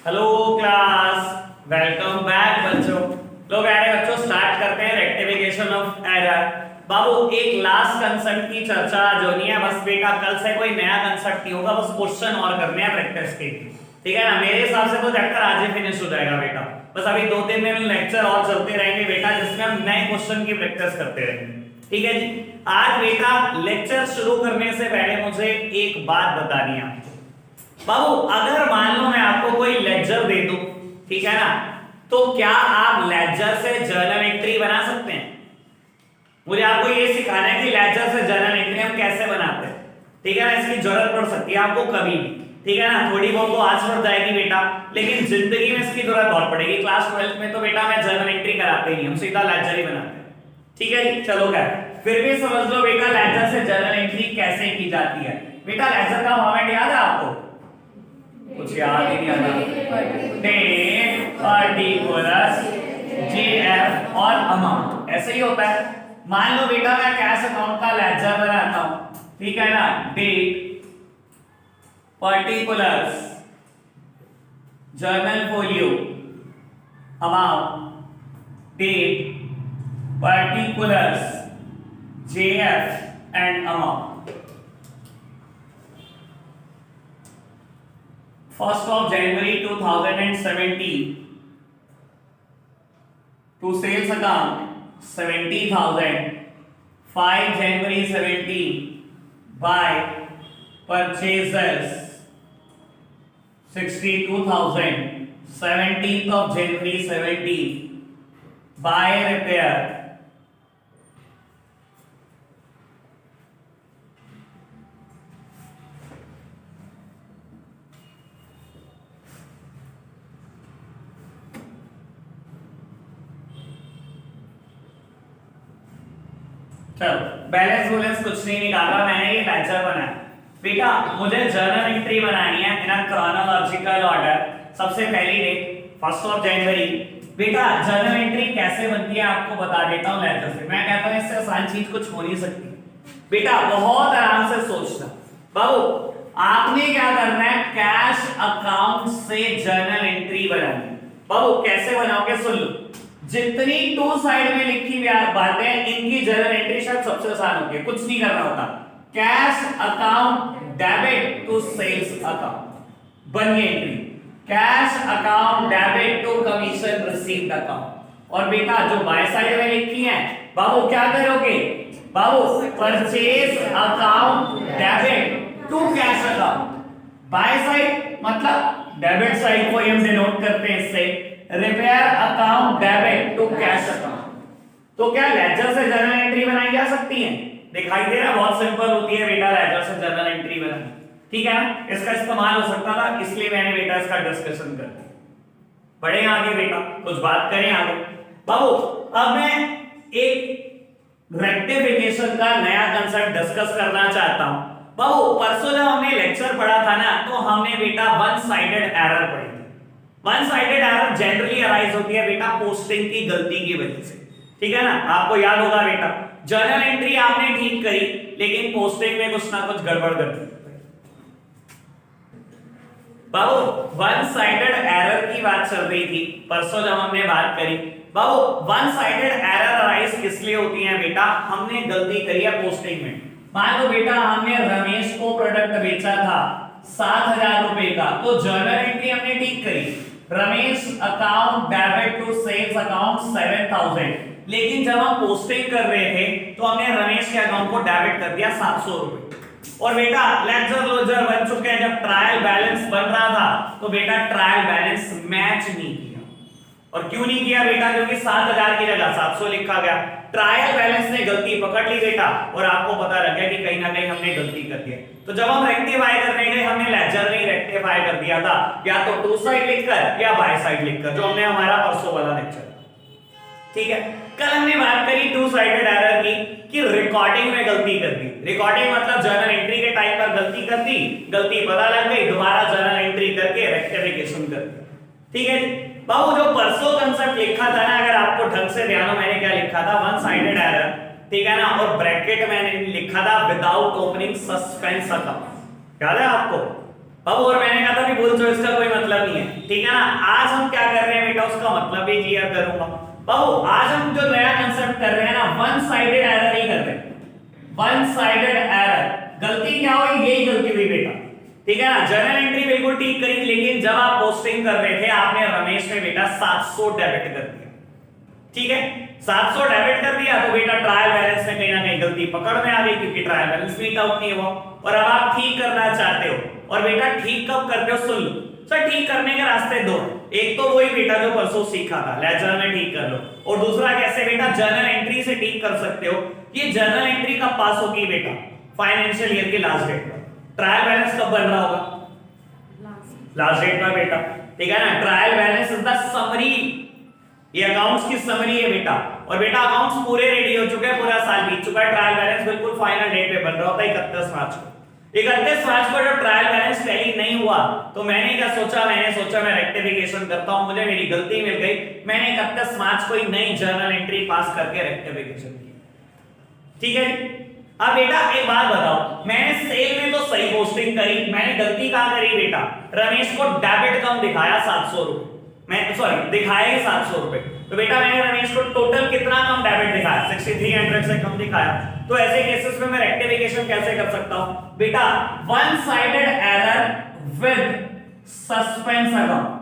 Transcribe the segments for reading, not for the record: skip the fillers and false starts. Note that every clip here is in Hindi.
हेलो क्लास, वेलकम बैक बच्चों। लो प्यारे बच्चों, स्टार्ट करते हैं रेक्टिफिकेशन ऑफ एरर। बाबू एक लास्ट कंसेप्ट की चर्चा जो नहीं है, बस बेटा कल से कोई नया कंसेप्ट नहीं होगा, बस क्वेश्चन और करने हैं प्रैक्टिस के। ठीक है ना, मेरे हिसाब से तो चैप्टर आज ही फिनिश हो जाएगा बेटा। बस अभी 2-3 दिन लेक्चर और चलते रहेंगे बेटा, जिसमें हम नए क्वेश्चन की प्रैक्टिस करते रहेंगे। ठीक है जी। आज बेटा लेक्चर शुरू करने से पहले मुझे एक बात बतानी है आपको। बाबू अगर मान लो मैं आपको कोई लेजर दे दूं, ठीक है ना, तो क्या आप लेजर से जर्नल एंट्री बना सकते हैं? मुझे आपको ये सिखाना है कि लेजर से जर्नल एंट्री हम कैसे बनाते हैं। ठीक है ना, इसकी जरूरत पड़ सकती है आपको कभी भी। ठीक है ना, थोड़ी बहुत तो आज पड़ जाएगी बेटा, लेकिन जिंदगी में इसकी जरूरत बहुत पड़ेगी। क्लास 12th में तो बेटा मैं जर्नल एंट्री कराते ही नहीं, हम सीधा लेजर ही बनाते हैं। ठीक है जी, चलो क्या फिर भी समझ लो बेटा लेजर से जर्नल एंट्री कैसे की जाती है। बेटा लेजर का फॉर्मेट याद है आपको? कुछ याद ही नहीं आता। डेट, पार्टिकुलर्स, जीएफ और अमाउंट, ऐसे ही होता है। मान लो बेटा मैं कैश अकाउंट का लेजर बनाता हूं, ठीक है ना। Date, particulars, journal folio, amount, date, particulars, JF and amount. 1st of January 2017 to sales account 70,000, 5 January 17 by purchasers 62,000, 17th of January 17 by repair चलो बैलेंस वैलेंस कुछ नहीं निकाला, मैंने ये लेजर बनाया। बेटा मुझे जर्नल एंट्री बनानी है इन क्रोनोलॉजिकल ऑर्डर। सबसे पहली डेट 1st of January। बेटा जर्नल एंट्री कैसे बनती है आपको बता देता हूं लेजर से। मैं कहता हूं इससे आसान चीज कुछ हो नहीं सकती। बेटा बहुत आराम से सोचना। बाबू आपने क्या करना है, कैश अकाउंट से जर्नल एंट्री बनानी। बाबू कैसे बनाओगे सुन लो। जितनी टू साइड में लिखी बातें इनकी जर्नल एंट्री शायद सबसे आसान होती है, कुछ नहीं करना होता। Cash account debit to sales account बनी entry, cash account debit to commission received account. और बेटा जो बाय साइड में लिखी है बाबू क्या करोगे, बाबू purchase account debit to cash account. By side मतलब डेबिट साइड को हम डिनोट करते हैं इससे, repair account debit to cash account. तो क्या लेजर से जर्नल एंट्री बनाई जा सकती है? दिखाई दे रहा, बहुत सिंपल होती है बेटा लेजर से जर्नल एंट्री बनानी। ठीक है ना, इसका इस्तेमाल हो सकता था, इसलिए मैंने बेटा इसका डिस्कशन कर दिया। बढ़े आगे बेटा, कुछ बात करें आगे। बाबू अब मैं एक रेक्टिफिकेशन का नया कंसेप्ट डिस्कस करना चाहता हूं। बाबू परसों जब हमने लेक्चर पढ़ा था ना, तो हमने बेटा वन साइडेड एरर पढ़ी थी। One sided error generally arise होती है बेटा पोस्टिंग की गलती की वजह से। ठीक है ना, आपको याद होगा बेटा जर्नल एंट्री आपने ठीक करी, लेकिन पोस्टिंग में कुछ ना कुछ गड़बड़ कर दी। बाबू वन साइडेड एरर की बात चल रही थी परसों जब हमने बात करी। बाबू वन साइडेड एरर अराइज किस लिए होती है बेटा, हमने गलती करी है पोस्टिंग में। मान लो बेटा हमने रमेश को प्रोडक्ट बेचा था 7,000 रुपए का, तो जर्नल एंट्री हमने ठीक करी, Ramesh account debit to sales account 7,000। लेकिन जब हम पोस्टिंग कर रहे थे तो हमने रमेश के अकाउंट को डेबिट कर दिया 700 रुपए। और बेटा लेजर लोजर बन चुके हैं, जब ट्रायल बैलेंस बन रहा था तो बेटा ट्रायल बैलेंस मैच नहीं किया। और क्यों नहीं किया बेटा, क्योंकि 7,000 की जगह 700 लिखा गया। ट्रायल बैलेंस ने गलती पकड़ ली बेटा, और आपको पता लग गया कि कहीं ना कहीं हमने गलती कर दी है। तो जब हम रेक्टिफाई करने गए हमने लेजर में रेक्टिफाई कर दिया था, या तो टू साइड लिखकर या बाय साइड लिखकर, जो हमने हमारा परसों वाला लेक्चर। ठीक है, कल हमने बात करी टू साइडेड एरर की, कि रिकॉर्डिंग में गलती कर दी। रिकॉर्डिंग मतलब जर्नल एंट्री के टाइम पर गलती कर दी, गलती पता लग गई, दोबारा जर्नल एंट्री करके रेक्टिफिकेशन कर दी। ठीक है बाबू, जो परसों कंसेप्ट लिखा था ना, अगर आपको ढंग से ध्यान हो, मैंने क्या लिखा था, वन साइडेड एरर। ठीक है ना, और ब्रैकेट में मैंने लिखा था विदाउट ओपनिंग सस्पेंस अकाउंट। याद है आपको? बाबू और मैंने कहा था कि बोल चॉइस का कोई मतलब नहीं है, ठीक है ना। आज हम क्या कर रहे हैं बेटा, उसका मतलब भी क्लियर करूंगा। बाबू आज हम जो नया कंसेप्ट कर रहे हैं ना, वन साइडेड एरर नहीं कर रहे। वन साइडेड एरर गलती क्या हुई, यही गलती हुई बेटा, ठीक है ना। जर्नल एंट्री बिल्कुल ठीक करी, लेकिन जब आप पोस्टिंग कर रहे थे आपने रमेश में बेटा 700 डेबिट कर दिया, ठीक है। 700 डेबिट कर दिया तो बेटा ट्रायल बैलेंस में कहीं ना कहीं गलती पकड़ में आ गई, क्योंकि ट्रायल बैलेंस मीट आउट नहीं हुआ। और अब आप ठीक करना चाहते हो, और बेटा ठीक कब करते हो, सुन लो सर। ठीक करने के रास्ते दो, एक तो वही बेटा जो परसों सीखा था, लेजर में ठीक कर लो, और दूसरा कैसे बेटा, जर्नल एंट्री से ठीक कर सकते हो। ये जर्नल एंट्री कब पास होगी बेटा, फाइनेंशियल ईयर के लास्ट डेट पर। ट्रायल बैलेंस कब बन रहा होगा, लास्ट डेट पर बेटा, ठीक है ना। Trial balance is the summary, ये अकाउंट्स की समरी है बेटा। और बेटा अकाउंट्स पूरे रेडी हो चुके हैं, पूरा साल बीत चुका है, ट्रायल बैलेंस बिल्कुल फाइनल डेट पे बन रहा होता है 31 मार्च को। 31 मार्च को जब ट्रायल बैलेंस टैली नहीं हुआ तो मैंने क्या सोचा, मैं रेक्टिफिकेशन करता हूं, मुझे मेरी गलती मिल गई, मैंने 31 मार्च को ही नई जर्नल एंट्री पास करके रेक्टिफिकेशन की, ठीक है। अब बेटा एक बात बताओ, मैंने सेल में तो सही पोस्टिंग करी, मैंने गलती कहां करी बेटा, रमेश को डेबिट कम दिखाया 700 रुपए, मैं सॉरी दिखाया ही 700 रुपए, तो बेटा मैंने रमेश को टोटल कितना कम डेबिट दिखाया, 6300 से कम दिखाया। तो ऐसे केसेस में मैं रेक्टिफिकेशन कैसे कर सकता हूं बेटा, one sided error with suspense account.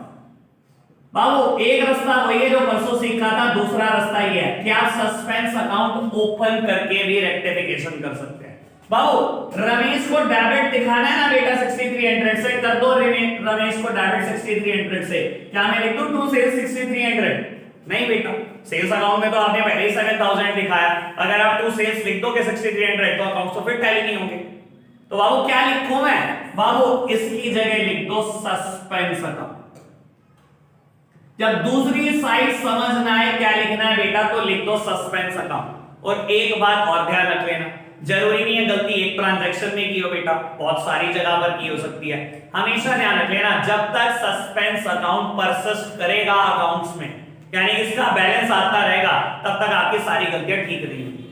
बाबू एक रास्ता वही है जो परसों सीखा था, दूसरा रास्ता ये है कि आप सस्पेंस अकाउंट ओपन करके भी रेक्टिफिकेशन कर सकते हैं। बाबू रमेश को डेबिट दिखाना है ना बेटा 6300 से, कर दो रमेश को डेबिट 6300 से। क्या मैं लिख दूं टू सेल्स 6300? नहीं बेटा, सेल्स अकाउंट में तो आपने पहले ही 7000 दिखाया, अगर आप टू सेल्स लिख दोगे 6300 तो अकाउंट तो फिर टैली नहीं होंगे। तो बाबू क्या लिखूं मैं, बाबू इसकी जगह लिख दो सस्पेंस अकाउंट। जब दूसरी साइड समझना है क्या लिखना है बेटा, तो लिख दो सस्पेंस अकाउंट। और एक बात और ध्यान रख लेना, जरूरी नहीं है गलती एक ट्रांजैक्शन में की हो बेटा, बहुत सारी जगह पर की हो सकती है। हमेशा ध्यान रख लेना, जब तक सस्पेंस अकाउंट परसिस्ट करेगा अकाउंट्स में, यानी इसका बैलेंस आता रहेगा, तब तक आपकी सारी गलतियां ठीक नहीं होंगी।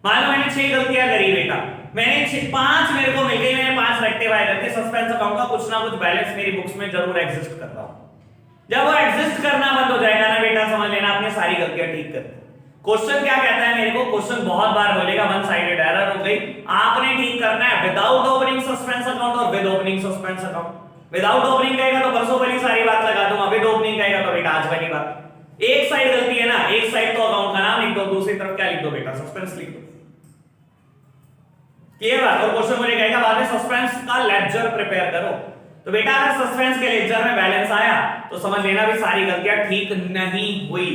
मान लो मैंने 6 गलतियां करी बेटा, मैंने 5 मेरे को मिल गई, मैंने 5 रेक्टिफाई करके सस्पेंस अकाउंट का कुछ ना कुछ बैलेंस मेरी बुक्स में जरूर एग्जिस्ट कर रहा हूं। जब वो एग्जिस्ट करना बंद हो जाएगा ना बेटा, समझ लेना आपने सारी गलतियां ठीक कर दी। क्वेश्चन क्या कहता है मेरे को, क्वेश्चन बहुत बार बोलेगा वन साइडेड एरर हो गई, आपने ठीक करना है विदाउट ओपनिंग सस्पेंस अकाउंट और with opening suspense account. Without opening कहेगा तो परसों वाली सारी बात लगा दूंगा, विद ओपनिंग कहेगा तो बेटा आज वाली बात। एक साइड गलती है ना, एक साइड तो अकाउंट का नाम लिख दो, दूसरी तरफ क्या लिख दो बेटा, सस्पेंस लिख दो। क्लियर बात। और क्वेश्चन मुझे कहेगा बाद में सस्पेंस का लेक्चर प्रिपेयर करो, तो बेटा अगर सस्पेंस के लेक्चर में बैलेंस आया तो समझ लेना भी सारी गलतियां ठीक नहीं हुई,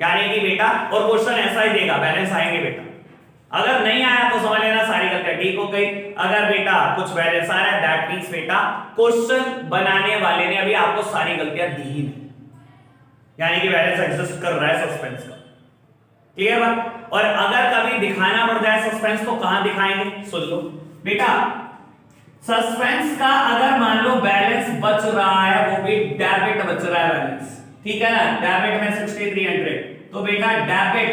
यानी कि बेटा, और क्वेश्चन ऐसा ही देगा बैलेंस आएंगे बेटा, अगर नहीं आया तो समझ लेना सारी गलतियां ठीक हो गई। अगर बेटा कुछ बैलेंस आ रहा है दैट मींस बेटा क्वेश्चन बनाने वाले ने अभी आपको सारी गलतियां दी ही नहीं, यानी कि बैलेंस एग्जिस्ट कर रहा है सस्पेंस का। क्लियर बात। और अगर कभी दिखाना पड़ जाए सस्पेंस तो कहां दिखाएंगे, सुन लो बेटा, सस्पेंस का अगर मान लो बैलेंस बच रहा है, वो भी डेबिट बच रहा है बैलेंस, ठीक है ना, डेबिट में 6300, तो बेटा डेबिट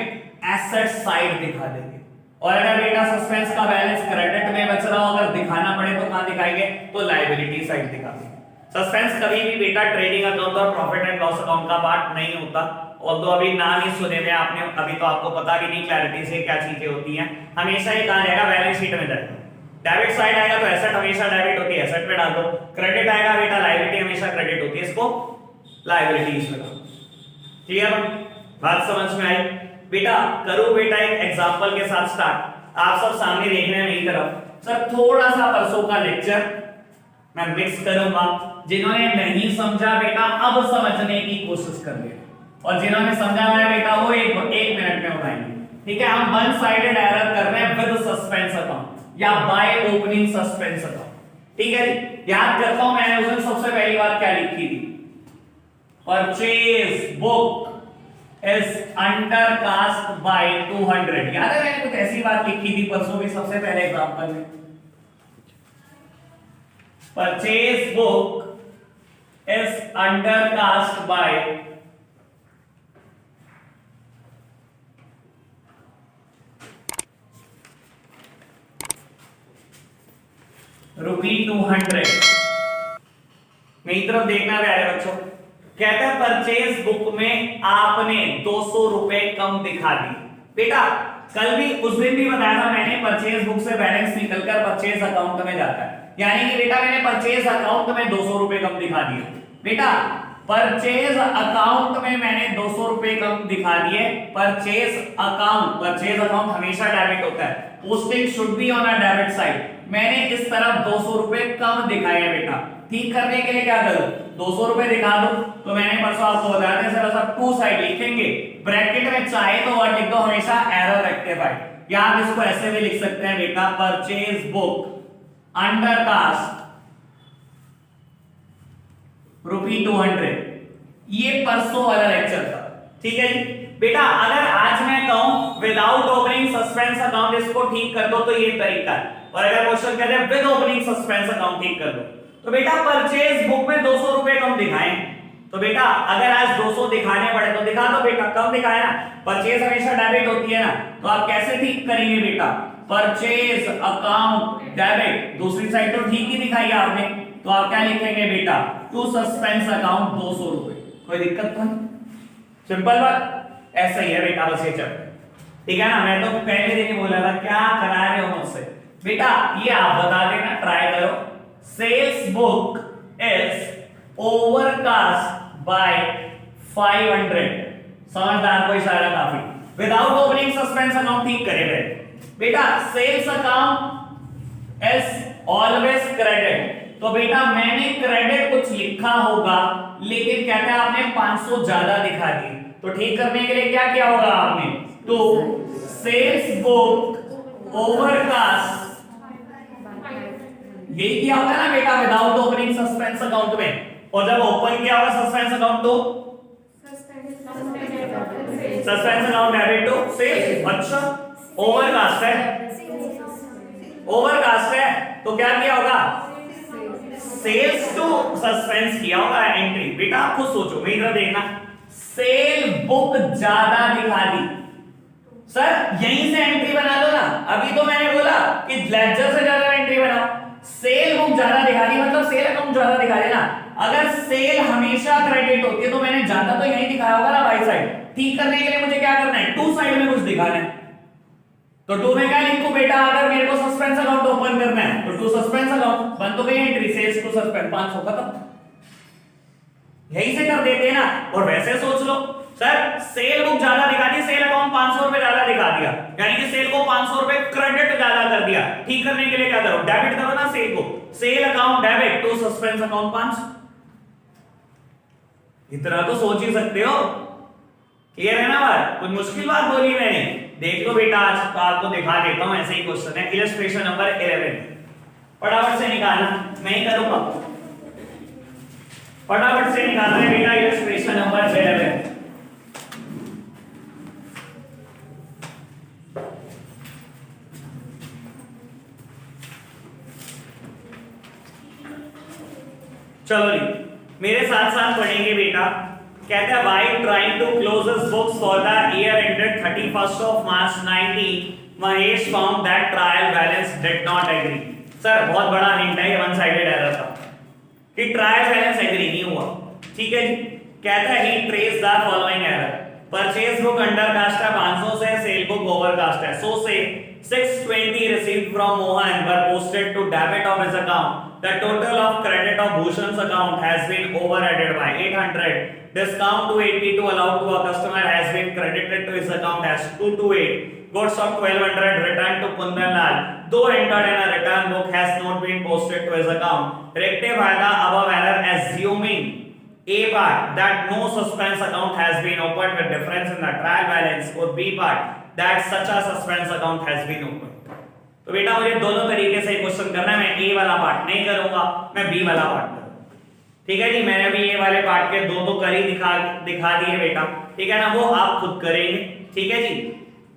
एसेट साइड दिखा देंगे। और अगर बेटा सस्पेंस का बैलेंस क्रेडिट में बच रहा हो, अगर दिखाना पड़े तो कहां दिखाएंगे, तो लायबिलिटी साइड दिखा देंगे। सस्पेंस कभी भी बेटा ट्रेडिंग अकाउंट और प्रॉफिट एंड लॉस अकाउंट का पार्ट नहीं होता, और तो अभी नाम ही सुने में आपने, अभी तो आपको पता भी नहीं क्लैरिटी से क्या चीजें होती हैं। हमेशा ही कहा जाएगा बैलेंस शीट में जाएगा, डेबिट साइड आएगा तो एसेट हमेशा डेबिट होती है, एसेट में डाल दो, क्रेडिट आएगा बेटा लायबिलिटी हमेशा क्रेडिट होती है, इसको लायबिलिटीज में डाल दो। क्लियर बात समझ में आई बेटा। करो बेटा एक एग्जांपल के साथ स्टार्ट, आप सब सामने देख रहे हैं मेरी तरफ। सर थोड़ा सा परसों का लेक्चर मैं मिक्स करूंगा, जिन्होंने नहीं समझा बेटा अब समझने की कोशिश कर ले, और जिन्होंने समझा है बेटा वो एक मिनट में बताएंगे, ठीक है। हम वन साइडेड एरर कर रहे हैं विद सस्पेंस अकाउंट या बाय ओपनिंग सस्पेंस अकाउंट, ठीक है जी। याद करता हूं मैंने उस दिन सबसे पहली बात क्या लिखी थी, purchase book is undercast bye 200। याद है मैंने कुछ ऐसी बात लिखी थी परसों भी सबसे पहले एग्जांपल में, purchase book is undercast bye ₹200। मेरी तरफ देखना प्यारे बच्चों। कहता है परचेज बुक में आपने 200 रुपए कम दिखा दी। बेटा कल भी उस दिन भी बताया था मैंने, परचेज बुक से बैलेंस निकलकर परचेज अकाउंट में जाता है, यानी कि बेटा मैंने परचेज अकाउंट में 200 रुपए कम दिखा दिए। बेटा परचेज अकाउंट में मैंने 200 रुपए कम दिखा दिए। परचेज अकाउंट हमेशा डेबिट होता है, posting should be on a debit side. मैंने इस तरफ 200 रुपए कम दिखाए हैं। बेटा ठीक करने के लिए क्या करूं, 200 रुपए दिखा दो, तो मैंने परसों आपको बताया था सर सब टू साइड लिखेंगे, ब्रैकेट में चाहे तो वर्ड लिख दो, हमेशा एरर रेक्टिफाइड, या आप इसको ऐसे भी लिख सकते हैं बेटा परचेज बुक अंडर कास्ट ₹200। ये परसों वाला लेक्चर था, ठीक है जी। बेटा अगर आज मैं कहूं विदाउट ओपनिंग सस्पेंस अकाउंट इसको ठीक कर दो तो ये तरीका है, और अगर क्वेश्चन कहते हैं विद ओपनिंग सस्पेंस अकाउंट ठीक कर दो, तो बेटा परचेज बुक में 200 रुपए कम दिखाएं, तो बेटा अगर आज 200 दिखाने पड़े तो दिखा दो बेटा, कम दिखाए ना, परचेज हमेशा डेबिट होती है ना, तो आप कैसे ठीक करेंगे बेटा, परचेज अकाउंट डेबिट, दूसरी साइड तो ठीक ही दिखाई आपने, तो आप क्या लिखेंगे बेटा टू सस्पेंस अकाउंट 200 रुपए। कोई दिक्कत तो नहीं, सिंपल बात, ऐसा ही है बेटा बस ये चल, ठीक है ना। मैं तो पहले दिन ही बोला था क्या करा रहे हो मुझसे बेटा, ये आप बता देना, ट्राई करो। Sales book is overcast by 500, समझदार को इशारा काफी, विदाउट ओपनिंग सस्पेंस अकाउंट ठीक करेंगे बेटा। Sales account is always credit, तो बेटा मैंने क्रेडिट कुछ लिखा होगा लेकिन क्या क्या आपने 500 ज्यादा दिखा दी, तो ठीक करने के लिए क्या किया होगा आपने, तो सेल्स बुक ओवरकास्ट यही किया होगा ना बेटा विदाउट ओपनिंग सस्पेंस अकाउंट में, और जब ओपन किया होगा सस्पेंस अकाउंट तो suspense account debit to sales. अच्छा ओवरकास्ट है, ओवरकास्ट है तो क्या किया होगा, सेल्स टू सस्पेंस किया होगा एंट्री। बेटा आप खुद सोचो, मेरी तरफ देखना, सेल बुक ज्यादा दिखा दी, सर यहीं से एंट्री बना दो ना, अभी तो मैंने बोला कि लेजर से ज्यादा एंट्री बनाओ, सेल बुक ज्यादा दिखा दी मतलब सेल अकाउंट ज्यादा दिखा देना। अगर सेल हमेशा क्रेडिट होती है तो मैंने ज्यादा तो यहीं दिखाया होगा ना बाई साइड, ठीक करने के लिए मुझे क्या करना है, टू साइड में कुछ दिखाना है, तो टू में क्या लिखूं बेटा, अगर मेरे को सस्पेंस अकाउंट ओपन करना है तो टू सस्पेंस अकाउंट, बन तो गई एंट्री सेल्स टू सस्पेंस 500 खत्म, यही से कर देते हैं ना। और वैसे सोच लो सर सेल बुक ज्यादा दिखा दी, सेल अकाउंट 500 रुपए ज्यादा दिखा दिया, यानी कि सेल को 500 रुपए क्रेडिट ज्यादा कर दिया, ठीक करने के लिए क्या करो, डेबिट करो ना सेल को, sale account debit to suspense account 500, इतना तो सोच ही सकते हो, क्लियर है ना बात, कुछ मुश्किल बात बोली मैंने। देख लो बेटा आज तो आपको दिखा देता हूं, ऐसे ही क्वेश्चन है, इलस्ट्रेशन नंबर 11 फटाफट से निकालना, मैं ही करूंगा, फटाफट से निकालना है बेटा इलस्ट्रेशन नंबर 11। चलो जी मेरे साथ साथ पढ़ेंगे बेटा। कहता है while trying to close his books for the year ended 31st of March 19, Mahesh found that trial balance did not agree। Sir बहुत बड़ा हिंट है, ये वन साइडेड एरर था कि ट्रायल बैलेंस एग्री नहीं हुआ, ठीक है जी। कहता है he traced the following error, purchase book under cast है 500 से, सेल बुक ओवर कास्ट है, so say 620 received from Mohan were posted to debit of his account, the total of credit of Bhushan's account has been over added by 800, discount to 82 allowed to a customer has been credited to his account as 228, goods of 1200 returned to Kundan Lal, though entered in a return book has not been posted to his account, rectify the above error assuming A part that no suspense account has been opened with difference in the trial balance, or B part that such a suspense account has been opened। तो बेटा मुझे दोनों तरीके से क्वेश्चन करना है, मैं ए वाला पार्ट नहीं करूंगा, मैं बी वाला पार्ट करूंगा, ठीक है जी। मैंने भी ए वाले पार्ट के दो कर ही दिखा दिए बेटा, ठीक है ना, वो आप खुद करेंगे, ठीक है जी,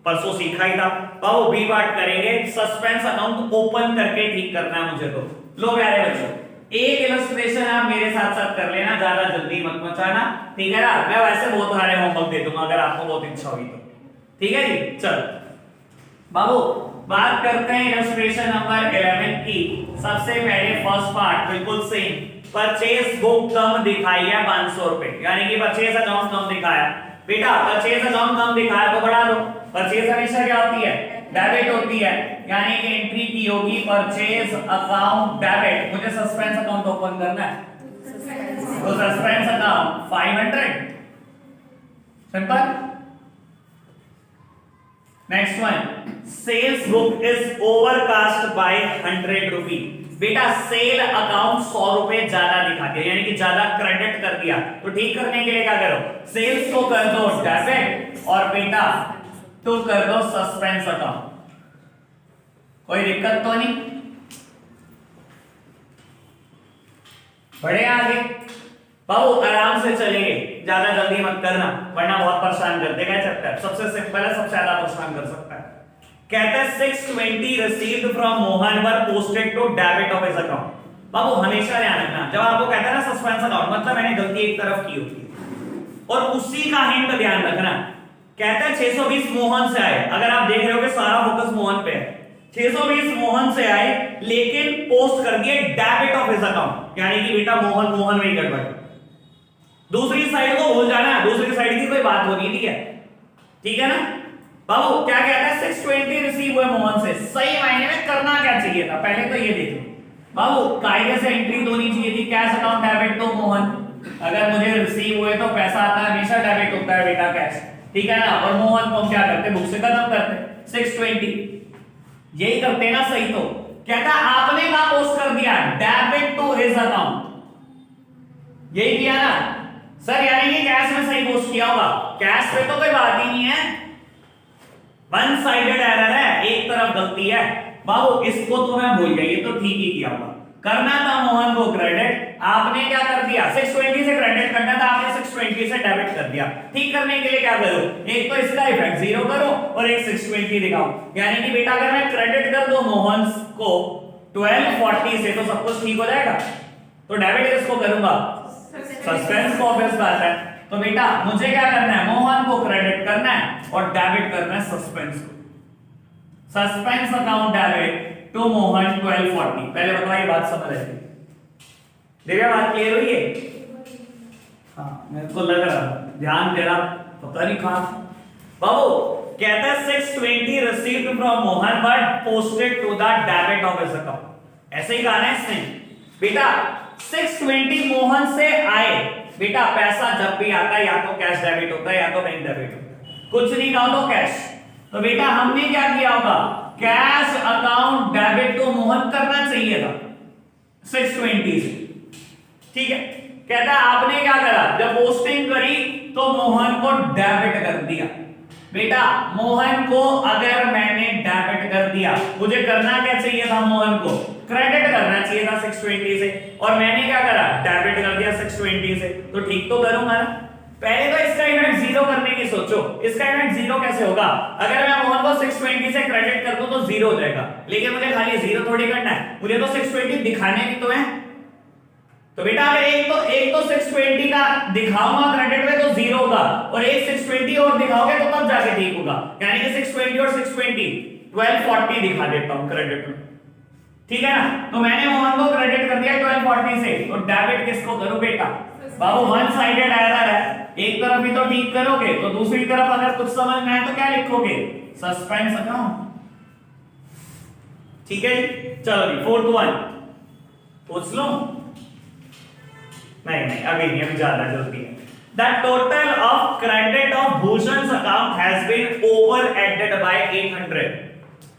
परसों सीखा ही था। अब वो बी पार्ट करेंगे, सस्पेंस अकाउंट ओपन करके ठीक करना है मुझे। तो लो प्यारे बच्चों एक इलस्ट्रेशन आप मेरे साथ साथ कर लेना, ज्यादा जल्दी मत मचाना, ठीक है ना। मैं वैसे बहुत सारे होमवर्क दे दूंगा अगर आपको बहुत इच्छा हुई तो, ठीक है जी। चलो बाबू बात करते हैं इलस्ट्रेशन नंबर 11 की। सबसे पहले फर्स्ट पार्ट बिल्कुल सेम, परचेज बुक कम दिखाई है 500 रुपए, यानी कि परचेज अकाउंट कम दिखाया। बेटा परचेज अकाउंट कम दिखाया तो बढ़ा दो। परचेज हमेशा क्या होती है, डेबिट होती है, यानी कि एंट्री की होगी परचेज अकाउंट डेबिट। मुझे सस्पेंस अकाउंट ओपन करना है, तो suspense account 500, simple. Next one, sales book is overcast by 100 rupee. बेटा सेल अकाउंट 100 रुपए ज्यादा दिखा दिया, यानी कि ज्यादा क्रेडिट कर दिया, तो ठीक करने के लिए क्या करो, सेल्स को कर दो डेबिट और बेटा तो कर दो सस्पेंस अकाउंट। कोई दिक्कत तो नहीं, बढ़े आगे बाबू, आराम से चलेंगे, ज्यादा जल्दी मत करना वरना बहुत परेशान कर देगा चैप्टर। सबसे सिंपल है, सबसे ज्यादा परेशान कर सकता है। कहता है 620 received from Mohan were posted to debit of his account. बाबू हमेशा ध्यान रखना, जब आपको कहता है ना सस्पेंस अकाउंट, मतलब मैंने गलती एक तरफ की होती है, और उसी का हिंट ध्यान रखना। कहता है 620 मोहन से आए, अगर आप देख रहे हो कि सारा फोकस मोहन पे है, 620 मोहन से आए लेकिन पोस्ट कर दिए डेबिट ऑफ हिज अकाउंट, यानी कि बेटा मोहन मोहन में ही गड़बड़। दूसरी साइड को भूल जाना, दूसरी साइड की कोई बात होनी नहीं है, ठीक है ना बाबू। क्या कहता है 620 रिसीव हुए मोहन से, सही मायने में करना क्या चाहिए था, पहले तो ये देख लो बाबू। कायदे से एंट्री होनी चाहिए थी cash account debit to Mohan. अगर मुझे रिसीव हुए तो पैसा आता है, हमेशा डेबिट होता है बेटा कैश, ठीक है ना। और मोहन को हम क्या करते, बुक से खत्म करते, 620 यही करते ना, सही। तो कहता आपने कहा पोस्ट कर दिया डेबिट टू हिज अकाउंट, यही किया ना सर, यानी कि कैश में सही पोस्ट किया होगा, कैश पे तो कोई बात ही नहीं है, वन साइडेड एरर है, एक तरफ गलती है बाबू। इसको तो मैं भूल गया, ये तो ठीक ही किया होगा। करना था मोहन को क्रेडिट, आपने क्या कर दिया 620 से क्रेडिट करना था, आपने 620 से डेबिट कर दिया। ठीक करने के लिए क्या करो, एक तो इसका इफेक्ट 0 करो और एक 620 दिखाओ, यानी कि बेटा अगर मैं क्रेडिट कर दूं मोहन को 1240 से तो सब कुछ ठीक हो जाएगा। तो डेबिट किसको करूंगा, सस्पेंस को, ऑब्वियस बात है। तो बेटा मुझे क्या करना है, मोहन को क्रेडिट करना है और डेबिट करना है सस्पेंस को। Suspense account debit to Mohan 1240। पहले बताओ ये बात समझ आई, दिव्या बात क्लियर हुई है? हाँ मेरे को लग रहा ध्यान तेरा पता नहीं कहां बाबू। कहता है 620 received from Mohan but posted to the debit of his account. ऐसे ही कहा है इसने बेटा 620 मोहन से आए। बेटा पैसा जब भी आता है या तो कैश डेबिट होता है या तो बैंक डेबिट होता है, कुछ नहीं कहा तो कैश। तो बेटा हमने क्या किया होगा, कैश अकाउंट डेबिट तो मोहन करना चाहिए था 620 से, ठीक है। कहता आपने क्या करा, जब पोस्टिंग करी तो मोहन को डेबिट कर दिया। बेटा मोहन को अगर मैंने डेबिट कर दिया, मुझे करना क्या चाहिए था, मोहन को क्रेडिट करना चाहिए था 620 से, और मैंने क्या करा डेबिट कर दिया 620 से, तो ठीक तो करूंगा ना। पहले तो इसका इवेंट 0 करने की सोचो, इसका इवेंट 0 कैसे होगा, अगर मैं मोहन को 620 से क्रेडिट कर दूं तो 0 हो जाएगा, लेकिन मुझे खाली 0 थोड़ी करना है, मुझे तो 620 दिखाने भी तो है। तो बेटा अगर एक तो 620 का दिखाऊंगा क्रेडिट में तो 0 होगा, और एक 620 और दिखाओगे तो तब जाके ठीक होगा, यानी कि 620 और 620 1240 दिखा देता हूं क्रेडिट में, ठीक है ना। तो मैंने मोहन को क्रेडिट कर दिया 1240 से, तो डेबिट किसको करूं बेटा, बाबू वन साइडेड एरर है, एक तरफ ही तो ठीक करोगे, तो दूसरी तरफ अगर कुछ समझ में आए तो क्या लिखोगे, सस्पेंस अकाउंट, ठीक है जी। चलो जी 4th वन पूछ लो, नहीं अभी नहीं, अभी ज्यादा जल्दी है। The total of credit of Bhushan account has been over added by 800।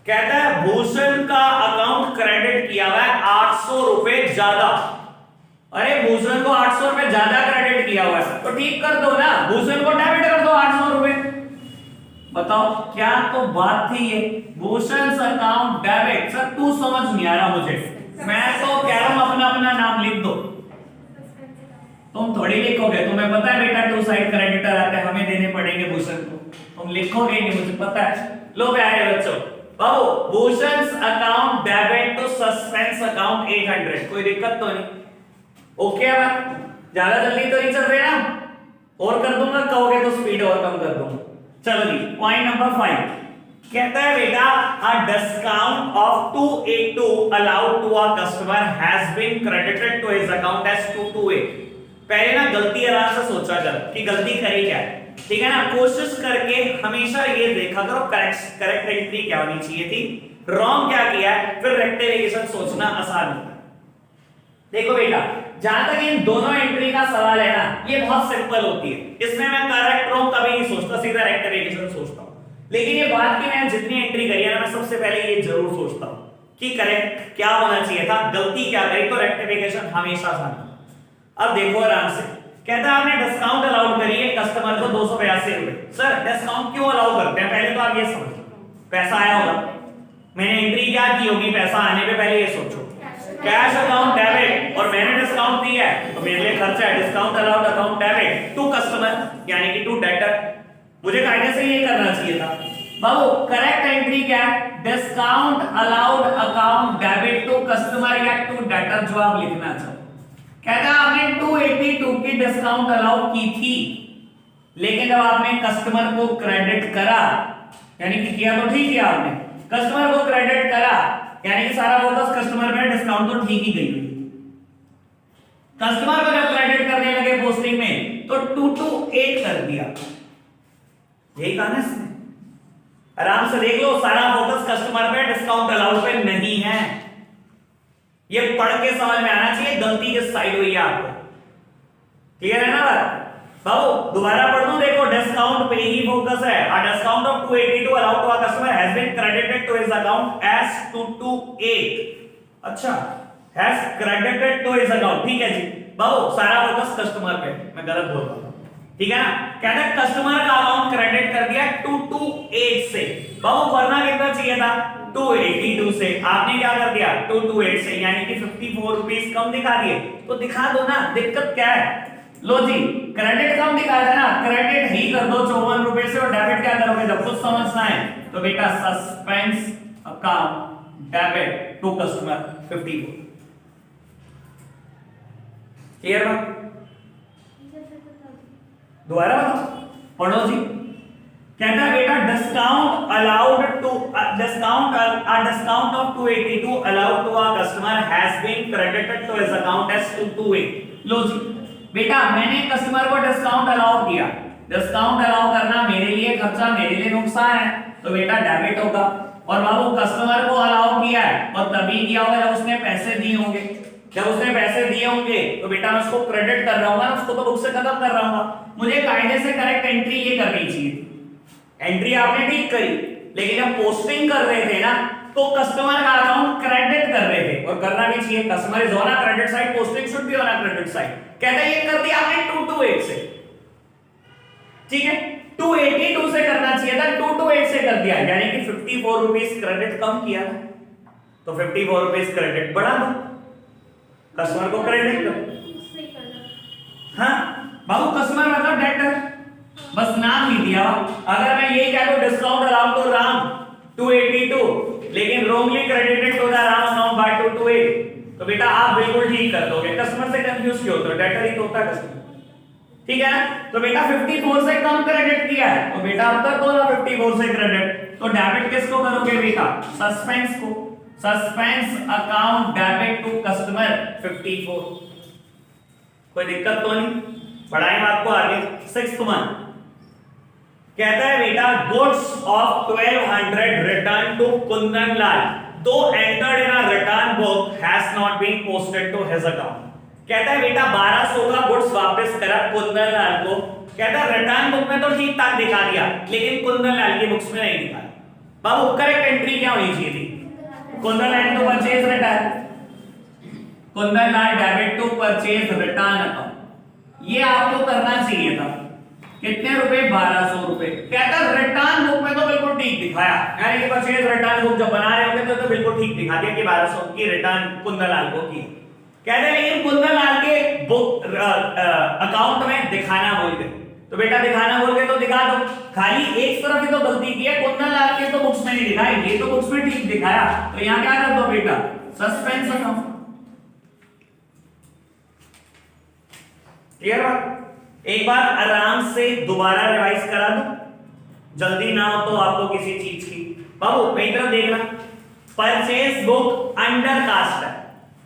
कहता है भूषण का अकाउंट क्रेडिट किया हुआ है 800 रुपए ज्यादा। अरे भूषण को 800 रुपए ज्यादा क्रेडिट किया हुआ है, तो ठीक कर दो ना, भूषण को डेबिट कर दो 800 रुपए। बताओ क्या तो बात थी ये, भूषण अकाउंट डेबिट। सर तू समझ नहीं आ रहा मुझे, मैं तो कह रहा हूं अपना अपना नाम लिख दो, तुम थोड़ी लिखोगे, तुम्हें पता है बेटा 2 साइड क्रेडिटर आते हैं, हमें देने पड़ेंगे भूषण को, तुम लिखोगे नहीं, मुझे पता है। लो प्यारे बच्चों, बाबू Bhushan account debit to suspense account 800, कोई दिक्कत तो नहीं, ओके है बात, ज्यादा जल्दी तो नहीं चल रहे ना, और कर दूंगा, कहोगे तो स्पीड और कम कर दूंगा। चलो जी पॉइंट नंबर 5, कहता है बेटा a discount of 282 allowed to a customer has been credited to his account as 228। पहले ना गलती आराम से सोचा कर कि गलती करी क्या है, ठीक है ना। कोशिश करके हमेशा ये देखा करो करेक्ट एंट्री क्या होनी चाहिए थी, रॉन्ग क्या किया है, फिर रेक्टिफिकेशन सोचना आसान होता है। देखो बेटा जहां तक इन दोनों एंट्री का सवाल है ना, ये बहुत सिंपल होती है। इसमें मैं करेक्ट रॉन्ग कभी नहीं सोचता, सीधा रेक्टिफिकेशन सोचता हूं। लेकिन ये बात की मैंने जितनी एंट्री करी है ना, मैं सबसे पहले ये जरूर सोचता हूं कि करेक्ट क्या होना चाहिए था, गलती क्या करी, तो रेक्टिफिकेशन हमेशा आसान। अब देखो आराम से, कहता है आपने डिस्काउंट अलाउ करी है कस्टमर को 282 रुपए। सर डिस्काउंट क्यों अलाउ करते हैं, पहले तो आप ये समझो, पैसा आया होगा, मैंने एंट्री क्या की होगी, पैसा आने पे पहले ये सोचो कैश अकाउंट डेबिट, और मैंने डिस्काउंट दिया है तो मेरे लिए खर्चा है, discount allowed account debit to customer यानी कि टू डेटर। मुझे कायदे से ये करना चाहिए था। बाबू करेक्ट एंट्री क्या है, discount allowed account debit to customer या टू डेटर, जो आप लिखना चाहो। कहता है आपने 282 की डिस्काउंट अलाउ की थी, लेकिन जब आपने कस्टमर को क्रेडिट करा, यानी कि किया तो ठीक है आपने, कस्टमर को क्रेडिट करा यानी कि सारा फोकस कस्टमर में, डिस्काउंट तो ठीक ही गई हुई। कस्टमर को जब क्रेडिट करने लगे पोस्टिंग में तो 228 कर दिया, यही कहा ना इसने। आराम से देख लो, सारा फोकस कस्टमर पे, डिस्काउंट अलाउड पे नहीं है। ये पढ़ के समझ में आना चाहिए गलती किस साइड हुई है आपको, क्लियर है ना बात। बाबू दोबारा पढ़ दूं, देखो डिस्काउंट पे ही फोकस है। A discount of 282 allowed to a customer has been credited to his account as 228। अच्छा, has credited to his account, ठीक है जी। बाबू सारा फोकस कस्टमर पे, मैं गलत बोल रहा हूं, ठीक है ना। कहता है कस्टमर का अकाउंट क्रेडिट कर दिया 228 से, बाबू करना कितना चाहिए था, 282 से, आपने क्या कर दिया 228 से, यानी कि 54 रुपीस कम दिखा दिए। तो दिखा दो ना, दिक्कत क्या है, लो जी क्रेडिट कम दिखाया था ना, क्रेडिट ही कर दो 54 रुपए से, और डेबिट क्या करोगे, जब कुछ समझना है तो बेटा suspense account debit to customer 54। Clear बात, दोबारा बताओ, पढ़ो जी। कहता है बेटा discount allowed to discount of 282 allowed to a customer has been credited to his account as 228। लो जी बेटा मैंने कस्टमर को डिस्काउंट अलाउ किया, डिस्काउंट अलाउ करना मेरे लिए खर्चा, मेरे लिए नुकसान है, तो बेटा डेबिट होगा। और बाबू कस्टमर को अलाउ किया है और तभी किया होगा जब उसने पैसे दिए होंगे, जब उसने पैसे दिए होंगे तो बेटा मैं उसको क्रेडिट कर रहा हूँ, उसको तो बुक से खत्म कर रहा हूँ। मुझे कायदे से करेक्ट एंट्री ये करनी चाहिए। एंट्री आपने ठीक करी, लेकिन जब पोस्टिंग कर रहे थे ना तो कस्टमर का अकाउंट क्रेडिट कर रहे थे, और करना भी चाहिए, customer is on a credit side, posting should be on a credit side. कहता है ये कर दिया आपने 228 से, ठीक है, 282 से करना चाहिए था, 228 से कर दिया, यानी कि 54 रुपीस क्रेडिट कम किया, तो 54 रुपीस क्रेडिट बढ़ा दो, कस्टमर को क्रेडिट करो। हाँ बाबू कस्टमर मतलब डेटर, बस नाम ही दिया। अगर मैं ये कह दूं डिस्काउंट अलाउड टू राम 282 लेकिन wrongly credited to the Ram account by 228, तो बेटा आप बिल्कुल ठीक कर दोगे। कस्टमर से कंफ्यूज क्यों होते हो, डेटर ही तो होता है कस्टमर, ठीक है ना। तो बेटा 54 से कम क्रेडिट किया है, तो बेटा अब तक बोला 54 से क्रेडिट, तो डेबिट किसको करोगे बेटा, सस्पेंस को, suspense account debit to customer 54। कोई दिक्कत तो नहीं, बढ़ाएंगे आपको आगे। 6th वन कहता है बेटा goods of 1200 return to Kundan Lal though entered in a return book has not been posted to his account. कहता है बेटा 1200 का गुड्स वापस करा कुंदन लाल को। कहता है रिटर्न बुक में तो ठीक ठाक दिखा दिया, लेकिन कुंदन लाल की बुक्स में नहीं दिखाया। बाबू करेक्ट एंट्री क्या होनी चाहिए थी, Kundan Lal to purchase return, Kundan Lal debit to purchase return account, ये आपको करना चाहिए था। कितने रुपए, 1200 रुपए। कहता रिटर्न बुक में तो बिल्कुल ठीक दिखाया, यानी कि परचेज रिटर्न बुक जब बना रहे होंगे तो बिल्कुल ठीक दिखा दिया कि 1200 की रिटर्न कुंदन लाल को की। कहते हैं लेकिन कुंदन लाल के बुक अकाउंट में दिखाना भूल गए, तो बेटा दिखाना भूल गए तो दिखा दो, खाली एक तरफ ही तो गलती की है, कुंदन लाल के तो बुक्स में नहीं दिखाई, ये तो बुक्स में ठीक दिखाया, तो यहाँ क्या कर दो बेटा सस्पेंस अकाउंट। क्लियर बात, एक बार आराम से दोबारा रिवाइज करा दो, जल्दी ना हो तो आपको किसी चीज की बाबू मेरी तरफ देखना, परचेज बुक अंडर कास्ट है,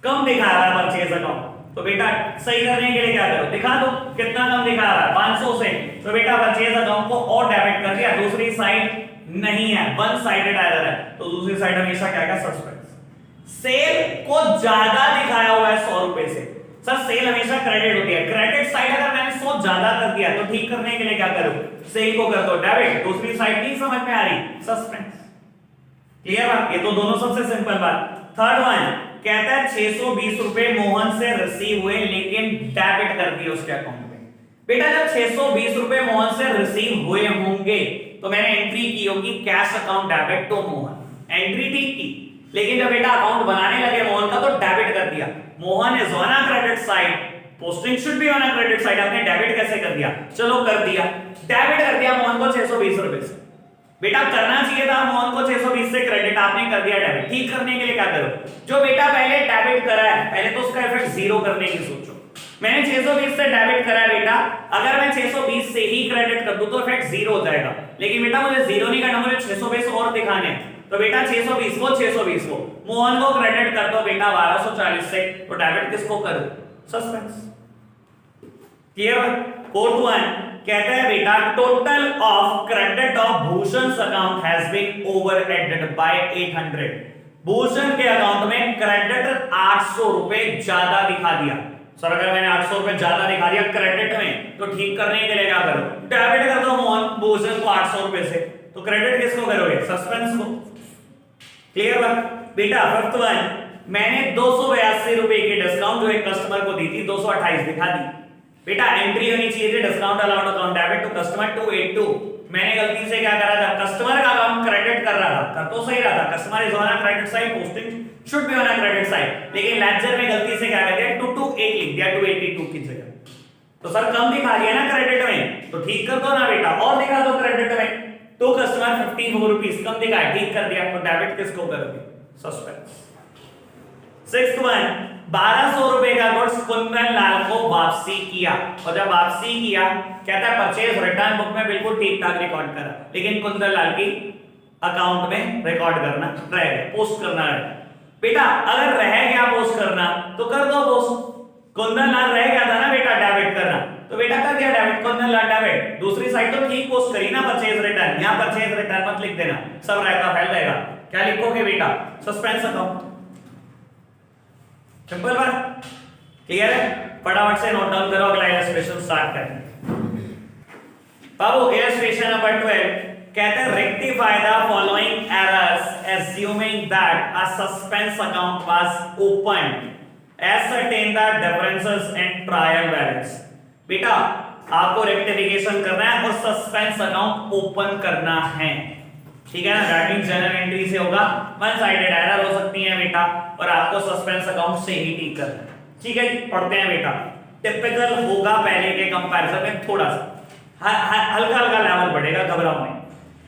कम दिखा रहा है परचेज अकाउंट, तो बेटा सही करने के लिए क्या करो, दिखा दो कितना कम दिखा रहा है 500 से, तो बेटा परचेज अकाउंट को और डेबिट कर दिया, दूसरी साइड नहीं है, वन साइडेड एरर है, तो दूसरी साइड हमेशा क्या है, सस्पेंस। सेल को ज्यादा दिखाया हुआ है 100 रुपए से, सर सेल हमेशा क्रेडिट होती है, क्रेडिट साइड अगर मैंने 100 ज्यादा कर दिया तो ठीक करने के लिए क्या करूं, सेल को कर दो डेबिट, दूसरी साइड नहीं समझ में आ रही, सस्पेंस। क्लियर बात, ये तो दोनों सबसे सिंपल बात। थर्ड वन कहता है 620 रुपए मोहन से रिसीव हुए लेकिन डेबिट कर दिए उसके अकाउंट में। बेटा जब 620 रुपए मोहन से रिसीव हुए होंगे तो मैंने एंट्री की होगी cash account debit to Mohan, entry ठीक की, लेकिन जब बेटा अकाउंट बनाने लगे मोहन का तो डेबिट कर दिया, Mohan is on a credit side, posting should be on a credit side, आपने डेबिट कैसे कर दिया, चलो कर दिया, डेबिट कर दिया मोहन को 620 रुपए से। बेटा करना चाहिए था मोहन को 620 से क्रेडिट, आपने कर दिया डेबिट, ठीक करने के लिए क्या करो, जो बेटा पहले डेबिट करा है पहले तो उसका इफेक्ट जीरो करने की सोचो। मैंने 620 से डेबिट करा है बेटा, अगर मैं 620 से ही क्रेडिट कर दूं तो इफेक्ट जीरो हो जाएगा, लेकिन बेटा मुझे जीरो नहीं करना, मुझे 620 और दिखाने हैं, तो बेटा 620 वो 620 वो मोहन को क्रेडिट कर दो बेटा 1240 से, तो डेबिट किसको करो, सस्पेंस। क्लियर। फोर्थ वन कहता है बेटा total of credit of Bhushan account has been over added by 800, Bhushan के अकाउंट में क्रेडिट 800 रुपए ज्यादा दिखा दिया। सर अगर मैंने 800 रुपए ज्यादा दिखा दिया क्रेडिट में तो ठीक करने के लिए क्या करो, डेबिट कर दो मोहन भूषण को 800 रुपए से, तो क्रेडिट किसको करोगे, सस्पेंस को। क्लियर बात बेटा। फिफ्थ वन मैंने 282 रुपए की डिस्काउंट जो एक कस्टमर को दी थी 228 दिखा दी, बेटा एंट्री होनी चाहिए थी discount allowed account debit to customer 282, मैंने गलती से क्या करा था, कस्टमर का अकाउंट क्रेडिट कर रहा था, कर तो सही रहा था, customer is on a credit side, posting should be on a credit side, लेकिन लेजर में गलती से क्या कर दिया 228 लिख दिया 282 की जगह, तो सर कम दिखा दिया ना क्रेडिट में, तो ठीक कर दो ना बेटा और दिखा दो क्रेडिट में, तो कस्टमर 54 रुपीस कम दिखाया, ठीक कर दिया, तो डेबिट किसको करोगे, सस्पेंस। सिक्स्थ वन 1200 रुपए का गुड्स कुंदन लाल को वापसी किया, और जब वापसी किया कहता है परचेज रिटर्न बुक में बिल्कुल ठीक ठाक रिकॉर्ड करा, लेकिन कुंदन लाल की अकाउंट में रिकॉर्ड करना रह गया, पोस्ट करना है बेटा, अगर रह गया पोस्ट करना तो कर दो पोस्ट, कुंदन लाल रह गया था ना बेटा डेबिट करना, तो बेटा कर दिया डेबिट, कुंदन लाल डेबिट, दूसरी साइड तो ठीक पोस्ट करी ना परचेज रिटर्न, यहां परचेज रिटर्न मत लिख देना, सब रहता फैल जाएगा, क्या लिखोगे बेटा, सस्पेंस अकाउंट। सिंपल बात, क्लियर है, फटाफट से नोट डाउन करो, अगला इलस्ट्रेशन स्टार्ट करें। बाबू इलस्ट्रेशन नंबर 12 कहते हैं rectify the following errors assuming that a suspense account was opened, ascertain the differences and trial balance। बेटा आपको रेक्टिफिकेशन करना है और सस्पेंस अकाउंट ओपन करना है, ठीक है ना, दैट मींस जनरल एंट्री से होगा, वन साइडेड एरर हो सकती है बेटा, और आपको सस्पेंस अकाउंट से ही ठीक करना है, ठीक है। पढ़ते हैं बेटा, टिपिकल होगा पहले के कंपैरिजन में, थोड़ा सा हल्का हल्का लेवल बढ़ेगा, घबराओ नहीं।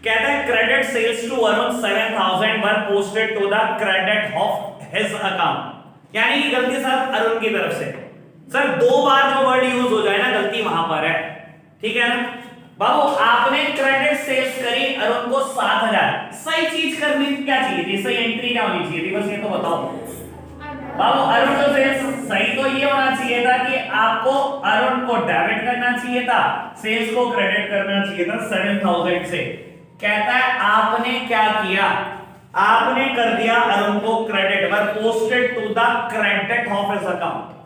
कहता है credit sales to Arun 7000 were posted to the credit of his account, यानी कि गलती सर अरुण की तरफ से, सर दो बार जो वर्ड यूज हो जाए ना गलती वहां पर है, ठीक है ना बाबू। आपने क्रेडिट सेल्स करी अरुण को 7000, सही चीज करनी क्या चाहिए थी, सही एंट्री क्या होनी चाहिए थी, बस ये तो बताओ बाबू। अरुण को सेल्स सही तो ये होना चाहिए था कि आपको अरुण को डेबिट करना चाहिए था, सेल्स को क्रेडिट करना चाहिए था 7000 से। कहता है आपने क्या किया, आपने कर दिया अरुण को credit were posted to the credit of his account,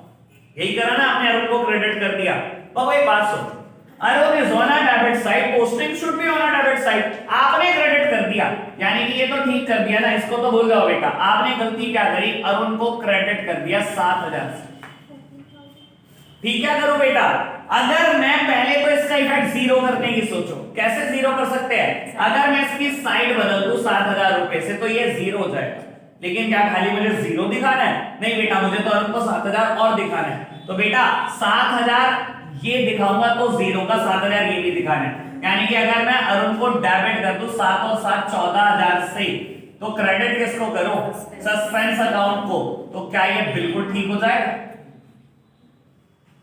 यही करा ना आपने, अरुण को क्रेडिट कर दिया। बाबू एक बात सुनो, Arun is on a debit side, posting should be on a debit side, आपने क्रेडिट कर दिया, यानी कि ये तो ठीक कर दिया ना, इसको तो भूल जाओ बेटा, आपने गलती क्या करी, अरुण को क्रेडिट कर दिया 7000 से, ठीक क्या करो बेटा, अगर मैं पहले तो इसका इफेक्ट जीरो करने की सोचो, कैसे जीरो कर सकते हैं, अगर मैं इसकी साइड बदल दूं 7000 रुपए से तो ये जीरो हो जाएगा, लेकिन क्या खाली मुझे जीरो दिखाना है, नहीं बेटा मुझे तो अरुण को 7000 और दिखाना है, तो बेटा 7000 ये दिखाऊंगा तो जीरो का 7000 ये भी दिखाना है, यानी कि अगर मैं अरुण को डेबिट कर दूं 7 और 7 14000 से, तो क्रेडिट किसको करो, सस्पेंस अकाउंट को, तो क्या ये बिल्कुल ठीक हो जाएगा,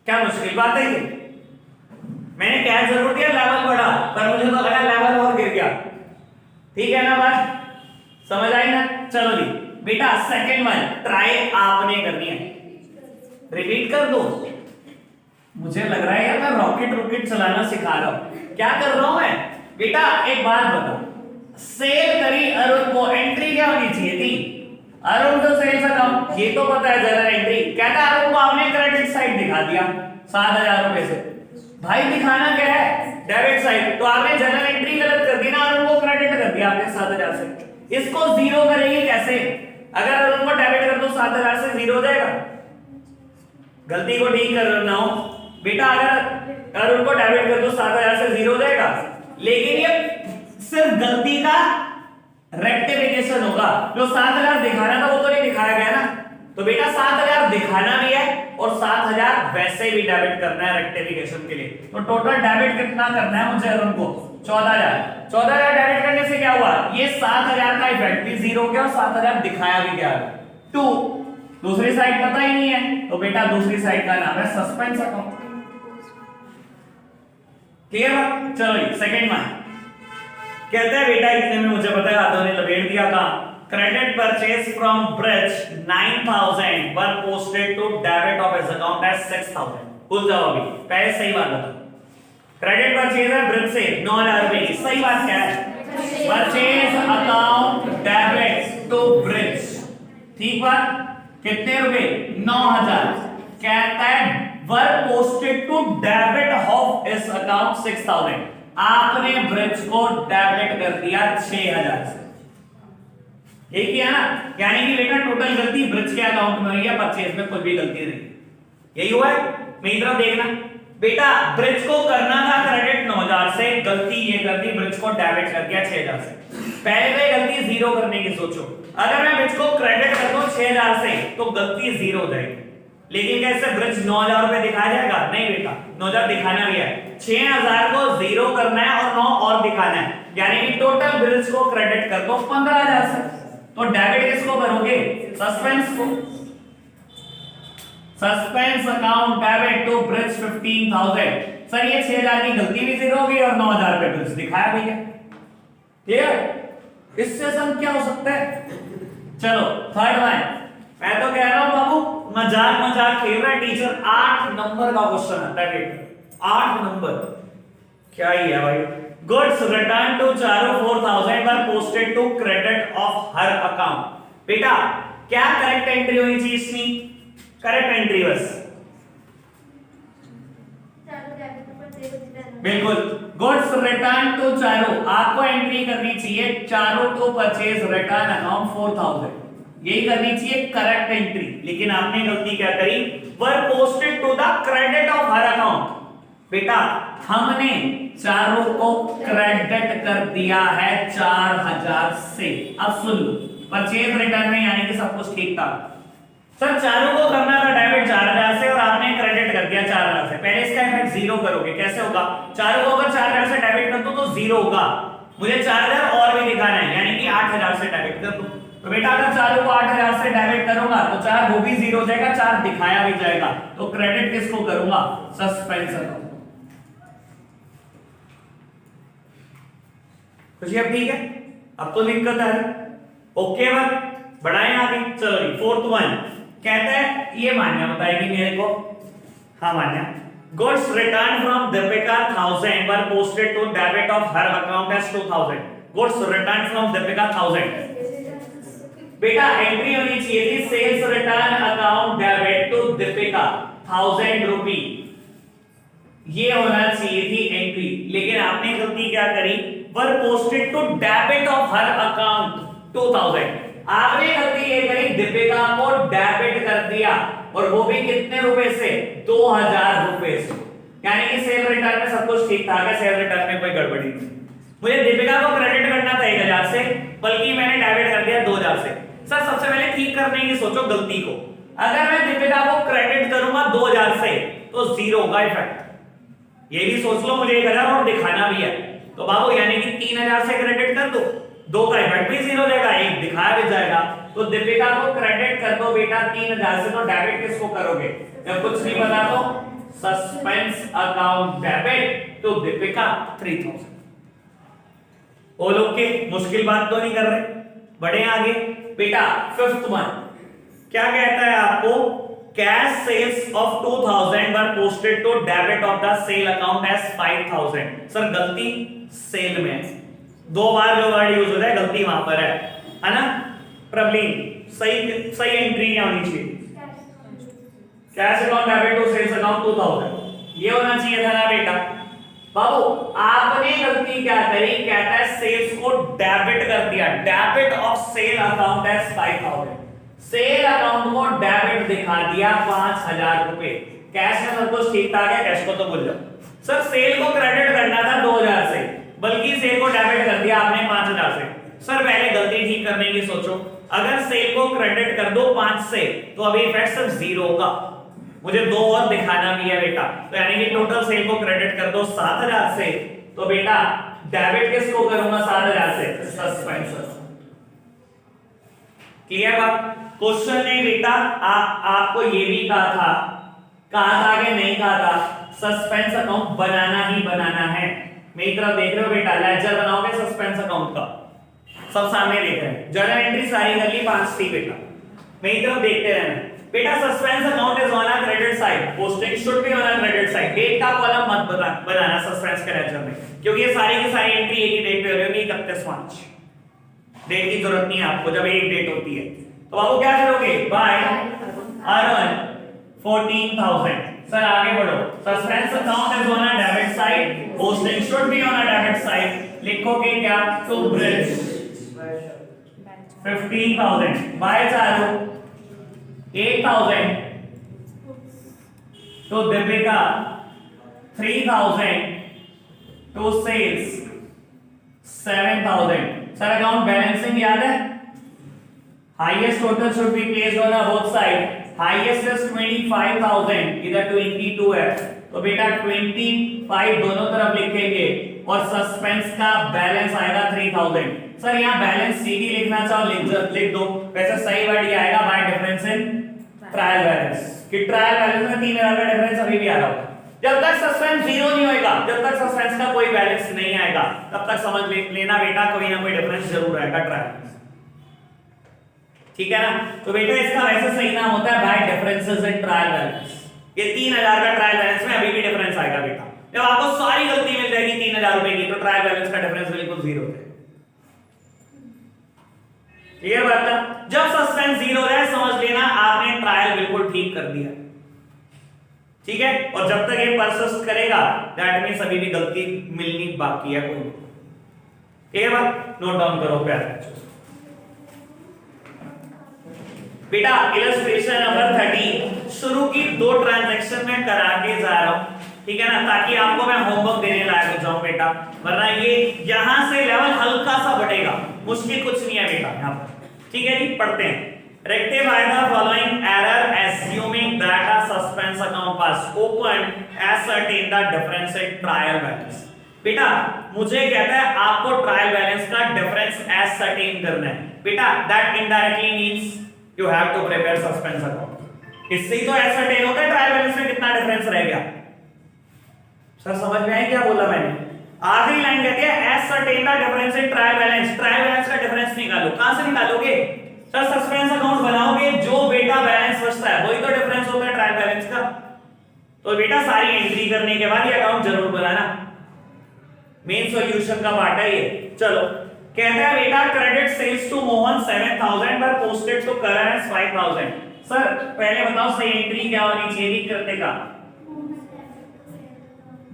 क्या मुश्किल बात है ये, मैंने क्या जरूर दिया लेवल बढ़ा, पर मुझे तो लगा लेवल और गिर गया, ठीक है ना बात। समझ आई ना? चलो जी बेटा सेकंड वन ट्राई आपने करनी है, रिपीट कर दो। मुझे लग रहा है यार मैं रॉकेट चलाना सिखा रहा हूं। क्या कर रहा हूं मैं बेटा? एक बात बताओ, सेल करी अरुण को, एंट्री क्या होनी चाहिए थी? अरुण को सेल्स अकाउंट, ये तो पता है जरा एंट्री। कहता है अरुण को आपने क्रेडिट साइड दिखा दिया 7,000 रुपए से। भाई दिखाना क्या है? Debit side. तो आपने जनरल एंट्री गलत कर दी ना, अरुण को क्रेडिट कर दिया आपने 7,000 से। इसको जीरो करेंगे कैसे? अगर अरुण को डेबिट कर दो 7,000 से, जीरो हो जाएगा। गलती को ठीक करना हो बेटा, अगर अरुण को डेबिट कर दो 7,000 से, जीरो हो जाएगा। लेकिन ये सिर्फ गलती का रेक्टिफिकेशन होगा, जो 7,000 दिखाना था वो तो नहीं दिखाया गया ना। तो बेटा 7,000 दिखाना भी है और 7,000 वैसे भी डेबिट करना है रेक्टिफिकेशन के लिए। तो टोटल डेबिट कितना करना है मुझे अरुण को? 14,000 डेबिट करने से क्या हुआ? ये 7,000 का इफेक्ट भी जीरो हो गया और 7,000 दिखाया भी गया। 2 दूसरी साइड पता ही नहीं है, तो बेटा दूसरी साइड का नाम है सस्पेंस अकाउंट। क्लियर? चलो सेकंड वन कहते हैं बेटा इतने में मुझे पता है हाथों ने लपेट दिया था। Credit purchase from Brij 9,000 were posted to debit of his account as 6,000। भूल जाओ अभी, पहले सही बात बताओ। क्रेडिट परचेज है ब्रिज से 9,000 रुपए की, सही बात क्या है? Purchase account debit to Brij, ठीक बात। कितने रुपए? 9,000। कहता है were posted to debit of his account 6,000। आपने ब्रिज को डेबिट कर दिया 6,000 से। यही किया ना? यानी कि बेटा टोटल गलती ब्रिज के अकाउंट में हुई है, परचेज में कोई भी गलती नहीं। यही हुआ है? मेरी तरफ देखना बेटा, ब्रिज को करना था क्रेडिट 9,000 से, गलती ये कर दी, ब्रिज को डेबिट कर दिया 6,000 से। पहले में गलती जीरो करने की सोचो। अगर मैं ब्रिज को क्रेडिट कर दूं 6,000 से तो गलती जीरो हो जाएगी। लेकिन कैसे? ब्रिज 9,000 रुपए दिखाया जाएगा? नहीं बेटा, 9,000 दिखाना भी है, 6,000 को जीरो करना है और 9 और दिखाना है, यानी कि टोटल ब्रिज को क्रेडिट कर दो 15,000 से। तो डेबिट किसको करोगे? सस्पेंस को। Suspense account debit to Brij 15,000। Sir ये 6,000 की गलती भी जीरो होगी और 9,000 रुपए ब्रिज दिखाया भी है। क्लियर? इससे सम क्या हो सकता है? चलो थर्ड वन। मैं तो कह रहा हूं बाबू मजाक खेल रहा है टीचर। 8 नंबर का क्वेश्चन आता है बेटा, 8 नंबर। क्या ही है भाई? Goods return to Charu 4,000 were posted to credit of her account. बेटा क्या करेक्ट एंट्री होनी चाहिए इसमें? करेक्ट एंट्री बस बिल्कुल। गुड्स रिटर्न टू चारू, आपको एंट्री करनी चाहिए Charu to purchase return account 4,000, यही करनी चाहिए करेक्ट एंट्री। लेकिन आपने गलती क्या करी? Were posted to the credit of her account. बेटा हमने चारों को क्रेडिट कर दिया है 4,000 से। अब सुन लो, परचेज रिटर्न में यानी कि सब कुछ ठीक था। सर चारों को करना था डेबिट 4,000 से और आपने क्रेडिट कर दिया 4,000 से। पहले इसका इफेक्ट जीरो करोगे, कैसे होगा? चारों को अगर 4,000 से डेबिट कर दो तो जीरो होगा। मुझे 4,000 और भी दिखाना है, यानी कि 8,000 से डेबिट कर दो। तो बेटा अगर चारों को 8,000 से डेबिट करूंगा तो 4 वो भी जीरो हो जाएगा, 4 दिखाया भी जाएगा। तो क्रेडिट किसको करूंगा? Suspense account. खुशी अब ठीक है? अब तो दिक्कत है। ओके बात बढ़ाएं आगे। चलो फोर्थ वन कहता है, ये मान्या बताएगी मेरे को। हाँ Manya. Goods return from Deepika 1,000 were posted to debit of her account as 2,000। Goods return from Deepika 1,000। बेटा एंट्री होनी चाहिए थी sales return account debit to Deepika 1,000 rupee, ये होना चाहिए थी एंट्री। लेकिन आपने गलती क्या करी? Were posted to debit of her account 2,000। आपने गलती ये करी, दीपिका को डेबिट कर दिया और वो भी कितने रुपए से? 2,000 रुपए से। यानी कि सेल रिटर्न में सब कुछ ठीक ठाक है, सेल रिटर्न में कोई गड़बड़ी नहीं। मुझे दीपिका को क्रेडिट करना था 1,000 से, बल्कि मैंने डेबिट कर दिया 2,000 से। सर सबसे पहले ठीक करने की सोचो गलती को। अगर मैं दीपिका को क्रेडिट करूंगा 2,000 से तो जीरो होगा इफेक्ट। ये भी सोच लो, मुझे 1,000 और दिखाना भी है। तो बाबू यानी कि 3,000 से क्रेडिट कर दो, 2 का इफेक्ट भी जीरो देगा, 1 दिखाया भी जाएगा। तो दीपिका को क्रेडिट कर दो बेटा 3,000 से। तो डेबिट किसको करोगे? जब कुछ नहीं बता तो सस्पेंस अकाउंट डेबिट तो दीपिका 3,000। ओ लोग के मुश्किल बात तो नहीं कर रहे? बढ़े आगे बेटा। फिफ्थ वन क्या कहता है आपको, cash sales of 2000 were posted to debit of the sale account as 5000। Sir गलती सेल में, दो बार जो वर्ड यूज होता है गलती वहां पर है ना। प्रॉब्लम सही सही एंट्री क्या होनी चाहिए, cash account debit to sales account 2000, ये होना चाहिए था ना बेटा। बाबू आपने गलती क्या करी, कहता है सेल्स को डेबिट कर दिया, debit of sale account as 5000, sale account को डेबिट दिखा दिया 5000 रुपए। कैश में सब कुछ ठीक ठाक है, कैश को तो भूल जाओ। सर सेल को क्रेडिट करना था 2000 से, बल्कि सेल को डेबिट कर दिया आपने 5000 से। सर पहले गलती ठीक करने की सोचो, अगर सेल को क्रेडिट कर दो 5 से तो अभी इफेक्ट सिर्फ 0 होगा, मुझे 2 और दिखाना भी है बेटा। तो यानी कि टोटल सेल को क्रेडिट कर दो 7000 से, तो बेटा डेबिट किसको करूंगा 7000 से, सस्पेंस। क्लियर बात। क्वेश्चन ने बेटा आपको ये भी कहा था कि नहीं कहा था, सस्पेंस अकाउंट बनाना ही बनाना है। मेरी तरफ देख रहे हो बेटा, लेजर बनाओगे सस्पेंस अकाउंट का, सब सामने देख रहे हैं। जर्नल एंट्री सारी कर ली 5 थी बेटा, मेरी तरफ देखते रहना बेटा। Suspense account is on a credit side, posting should be on a credit side. Date का कॉलम मत बनाना सस्पेंस के लेजर में, क्योंकि ये सारी की सारी एंट्री एक ही डेट पे हो रही होगी, 31 मार्च। डेट की जरूरत नहीं है आपको जब एक डेट होती है। तो आपको क्या करोगे, बाय अर्न 14000। सर आगे बढ़ो, suspense account is on a debit side, posting should be on a debit side. लिखोगे क्या, टू ब्रिज 15000, बाय चालू 8000, तो Deepika 3000, to sales 7000। Sir account balancing याद है, highest total should be placed on both side. Highest is 25000, इधर 22 है, तो बेटा 25 दोनों तरफ लिखेंगे और सस्पेंस का बैलेंस आएगा 3000। सर यहाँ बैलेंस सीधी लिखना चाहो लिख दो, वैसे सही वर्ड ये आएगा bye difference in trial balance, कि ट्रायल बैलेंस में 3000 का डिफरेंस अभी भी आ रहा होगा। जब तक सस्पेंस 0 नहीं होएगा, जब तक सस्पेंस का कोई बैलेंस नहीं आएगा, तब तक समझ लेना बेटा कोई ना कोई डिफरेंस जरूर आएगा ट्रायल, ठीक है ना। तो बेटा इसका वैसे सही नाम होता है by differences in trial balance. ये 3000 का ट्रायल बैलेंस में अभी भी डिफरेंस आएगा बेटा। जब आपको सारी गलती मिल जाएगी 3000 रुपए की, तो ट्रायल बैलेंस का डिफरेंस बिल्कुल 0 है। क्लियर बात है। जब सस्पेंस 0 है समझ लेना आपने ट्रायल बिल्कुल ठीक कर दिया, ठीक है। और जब तक ये परसिस्ट करेगा दैट मींस अभी भी गलती मिलनी बाकी है कोई। क्लियर बात, नोट डाउन करो प्यारे बेटा। इलस्ट्रेशन नंबर 30 शुरू की 2 ट्रांजैक्शन में करा के जा रहा हूं, ठीक है ना, ताकि आपको मैं होमवर्क देने लायक हो जाऊं बेटा, वरना ये यहां से लेवल हल्का सा बढ़ेगा, मुश्किल कुछ नहीं है बेटा यहां पर, ठीक है जी। पढ़ते हैं। Rectify the following error assuming that a suspense account was opened, ascertain the difference in trial balance। बेटा मुझे कहता है आपको ट्रायल बैलेंस का डिफरेंस ascertain करना है बेटा। that indirectly means you have to prepare suspense account। इससे ही तो ascertain होता है ट्रायल बैलेंस में कितना डिफरेंस रह गया। सर समझ में आया क्या बोला मैंने? आखिरी लाइन कहती है ascertain the difference in trial balance। Trial balance का डिफरेंस निकालो, कहां से निकालोगे? सर सस्पेंस अकाउंट बनाओगे, जो बेटा बैलेंस बचता है वही तो डिफरेंस होता है ट्रायल बैलेंस का। तो बेटा सारी एंट्री करने के बाद ये अकाउंट जरूर बनाना, मेन सॉल्यूशन का पार्ट है ये। चलो कहता है बेटा क्रेडिट सेल्स टू मोहन 7000 पर posted to Karan as 5000। Sir पहले बताओ सही एंट्री क्या होनी चाहिए करने का?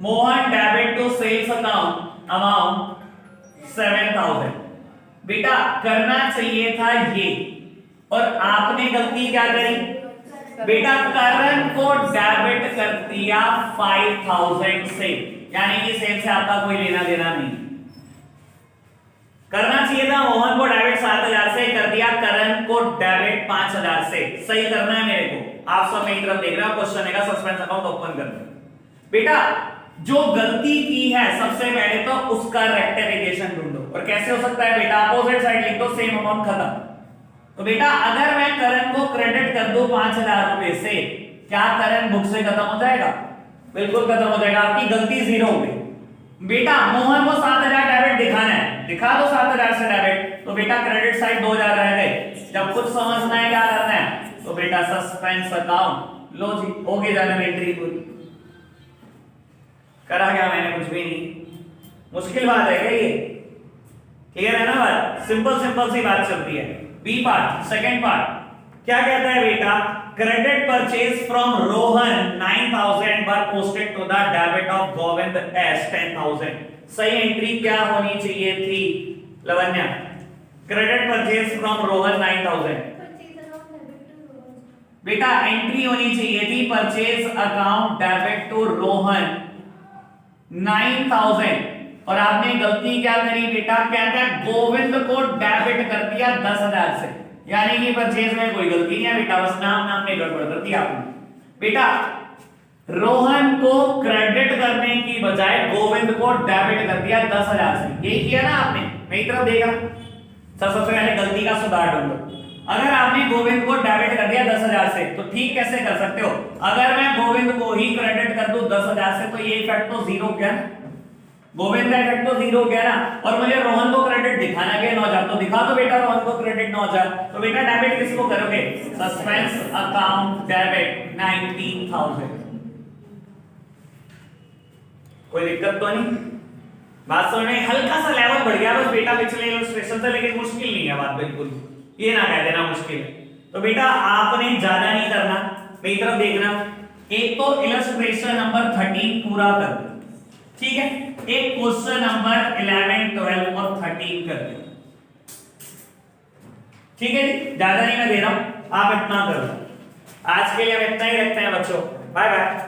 Mohan debit to sales account amount 7000। बेटा करना चाहिए था ये, और आपने गलती क्या करी बेटा, करण को डेबिट कर दिया 5000 से, यानी कि सेल से आपका कोई लेना देना नहीं। करना चाहिए था मोहन को डेबिट 7000 से, कर दिया करण को डेबिट 5000 से। सही करना है मेरे को, आप सब मेरी तरफ देख रहे हो। क्वेश्चन है सस्पेंस अकाउंट ओपन करना। बेटा जो गलती की है सबसे पहले तो उसका रेक्टिफिकेशन ढूंढो, और कैसे हो सकता है बेटा? अपोजिट साइड लिख दो, सेम अमाउंट खत्म। तो बेटा अगर मैं करण को क्रेडिट कर दूं 5000 रुपए से, क्या करण बुक से खत्म हो जाएगा? बिल्कुल खत्म हो जाएगा, आपकी गलती 0 हो गई। बेटा मोहन को 7000 डेबिट दिखाना है, दिखा दो 7,000 से डेबिट, तो बेटा क्रेडिट साइड 2,000 रह गए। जब कुछ समझना है क्या करना है, तो बेटा सस्पेंस अकाउंट, लो जी हो गई जर्नल एंट्री पूरी। करा क्या मैंने, कुछ भी नहीं, मुश्किल बात है क्या ये? क्लियर है ना बात, सिंपल सिंपल सी बात चलती है। बी पार्ट, सेकंड पार्ट क्या कहता है बेटा, credit purchase from Rohan 9,000 were posted to the debit of Govind as 10,000। सही एंट्री क्या होनी चाहिए थी Lavanya? Credit purchase from Rohan 9,000, बेटा एंट्री होनी चाहिए थी purchase account debit to Rohan 9,000, और आपने गलती क्या करी बेटा, कहता है गोविंद को डेबिट कर दिया 10,000 से, यानी कि परचेज में कोई गलती नहीं है बेटा, बस नाम में गड़बड़ कर दी आपने। बेटा रोहन को क्रेडिट करने की बजाय गोविंद को डेबिट कर दिया 10,000 से, यही किया ना आपने, मेरी तरफ देखा। सबसे पहले गलती का सुधार ढूंढो। अगर आपने गोविंद को डेबिट कर दिया 10,000 से, तो ठीक कैसे कर सकते हो? अगर मैं गोविंद को ही क्रेडिट कर दूं 10,000 से, तो ये इफेक्ट तो जीरो गया, गोविंद का इफेक्ट तो जीरो गया ना, और मुझे रोहन को क्रेडिट दिखाना है 9,000, तो दिखा दो बेटा रोहन को क्रेडिट 9,000। तो बेटा डेबिट किसको करोगे? Suspense account debit 19,000। कोई दिक्कत तो नहीं? बात सुनने हल्का सा लेवल बढ़ गया बस बेटा पिछले इलस्ट्रेशन से, लेकिन मुश्किल नहीं है बात, बिल्कुल ये ना कह देना मुश्किल है। तो बेटा आपने ज्यादा नहीं करना, मेरी तरफ देखना। एक तो इलस्ट्रेशन नंबर 13 पूरा कर दो, ठीक है? एक क्वेश्चन नंबर 11, 12 और 13 कर दो, ठीक है जी? ज्यादा नहीं मैं दे रहा हूं, आप इतना कर लो। आज के लिए हम इतना ही रखते हैं बच्चों, बाय बाय।